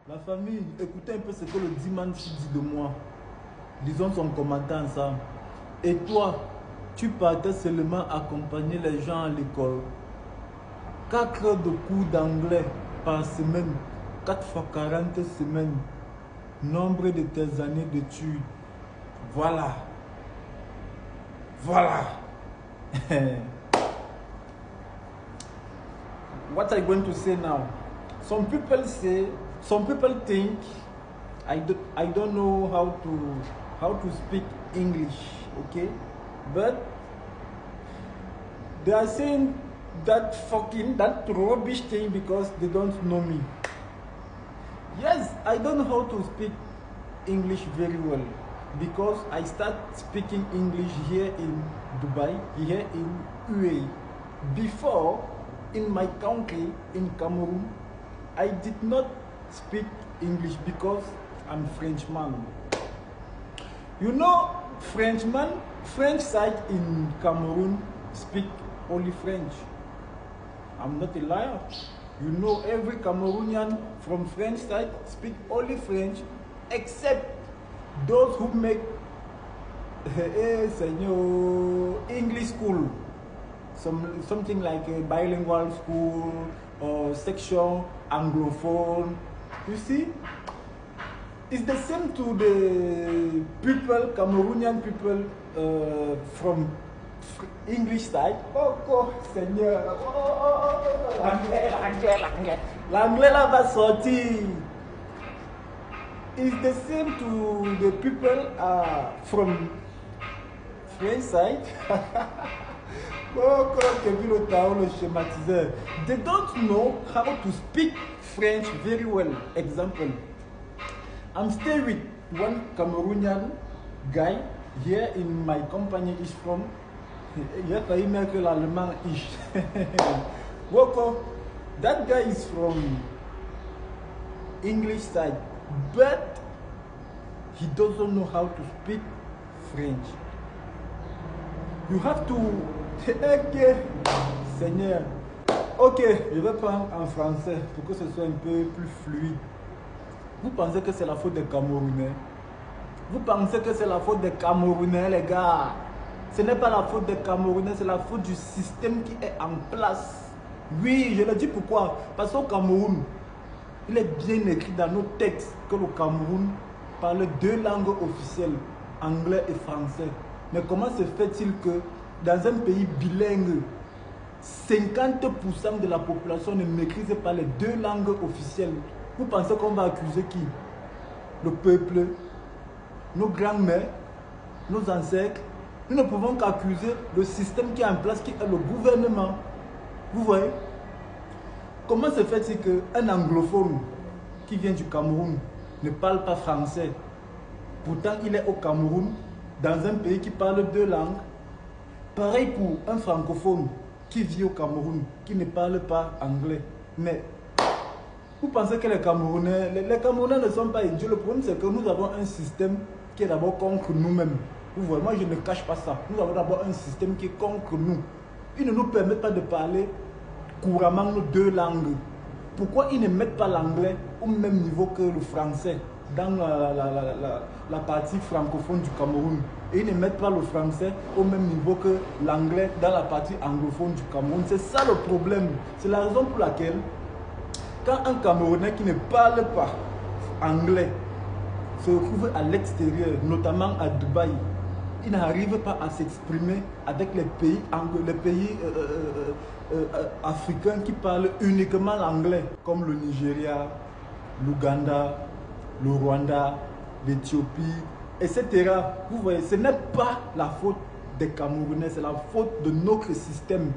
La famille, écoutez un peu ce que le dimanche dit de moi. Disons son commentaire ensemble. Et toi, tu partais seulement accompagner les gens à l'école. 4 heures de cours d'anglais par semaine. 4 fois 40 semaines. Nombre de tes années d'études. Voilà. Voilà. What I'm going to say now? Some people think I don't know how to speak English, okay? But they are saying that rubbish thing because they don't know me. Yes, I don't know how to speak English very well because I start speaking English here in Dubai, here in UAE. Before, in my country, in Cameroon, I did not speak English because I'm Frenchman. You know, French side in Cameroon speak only French. I'm not a liar. You know, every Cameroonian from French side speak only French, except those who make English school. Something like a bilingual school or section anglophone. You see, it's the same to the people, Cameroonian people from English side. Oh, Seigneur. L'anglais là va sortir. It's the same to the people from French side. They don't know how to speak French very well. Example, I'm staying with one Cameroonian guy here in my company. Is from that guy is from English side, but he doesn't know how to speak French. You have to. Ok, Seigneur. Ok, je vais prendre en français pour que ce soit un peu plus fluide. Vous pensez que c'est la faute des Camerounais? Vous pensez que c'est la faute des Camerounais, les gars? Ce n'est pas la faute des Camerounais, c'est la faute du système qui est en place. Oui, je le dis pourquoi. Parce qu'au Cameroun, il est bien écrit dans nos textes que le Cameroun parle 2 langues officielles, anglais et français. Mais comment se fait-il que dans un pays bilingue, 50% de la population ne maîtrise pas les 2 langues officielles? Vous pensez qu'on va accuser qui? Le peuple, nos grands-mères, nos ancêtres? Nous ne pouvons qu'accuser le système qui est en place, qui est le gouvernement. Vous voyez? Comment se fait-il qu'un anglophone qui vient du Cameroun ne parle pas français? Pourtant, il est au Cameroun, dans un pays qui parle 2 langues. Pareil pour un francophone qui vit au Cameroun, qui ne parle pas anglais. Mais vous pensez que les Camerounais ne sont pas idiots? Le problème, c'est que nous avons un système qui est d'abord contre nous-mêmes. Vous voyez, moi je ne cache pas ça. Nous avons d'abord un système qui est contre nous. Ils ne nous permettent pas de parler couramment nos 2 langues. Pourquoi ils ne mettent pas l'anglais au même niveau que le français dans la partie francophone du Cameroun? Et ils ne mettent pas le français au même niveau que l'anglais dans la partie anglophone du Cameroun. C'est ça le problème. C'est la raison pour laquelle, quand un Camerounais qui ne parle pas anglais se retrouve à l'extérieur, notamment à Dubaï, il n'arrive pas à s'exprimer avec les pays africains qui parlent uniquement l'anglais, comme le Nigeria, l'Ouganda, le Rwanda, l'Éthiopie, etc. Vous voyez, ce n'est pas la faute des Camerounais, c'est la faute de notre système.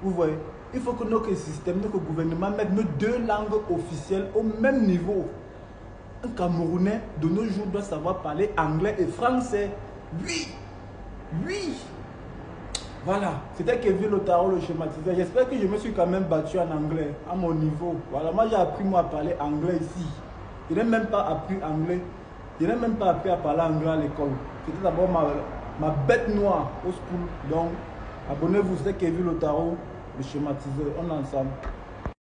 Vous voyez, il faut que notre système, notre gouvernement mette nos 2 langues officielles au même niveau. Un Camerounais de nos jours doit savoir parler anglais et français. Oui, oui. Voilà, c'était Kevin Lotaro, le schématiseur. J'espère que je me suis quand même battu en anglais, à mon niveau. Voilà, moi j'ai appris moi à parler anglais ici. Je n'ai même pas appris anglais. Je n'ai même pas appris à parler anglais à l'école. C'était d'abord ma bête noire au school. Donc, abonnez-vous, c'était Kevin Lotaro, le schématiseur. On est ensemble.